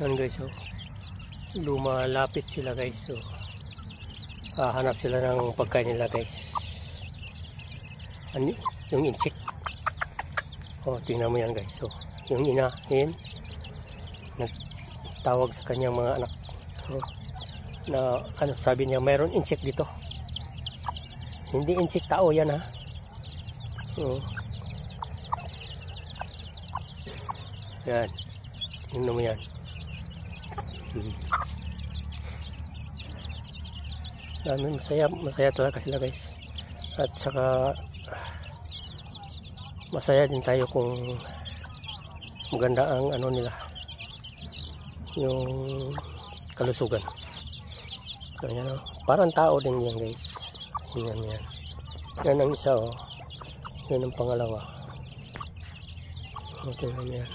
Yan guys, so lumalapit sila guys, so hahanap sila ng pagkain nila guys. Ano yung insect? Oh, tingnan mo yan guys. So yung ina yun nagtawag sa kanyang mga anak, so, na ano sabi niya, mayroon insect dito. Hindi insect, tao yan ha. So yan, tingnan mo yan. Masaya talaga sila guys, at saka masaya din tayo kung maganda ang ano nila, yung kalusugan. So yan, parang tao din yan guys. Yan ang isa, yan ang pangalawa. Tingnan yan.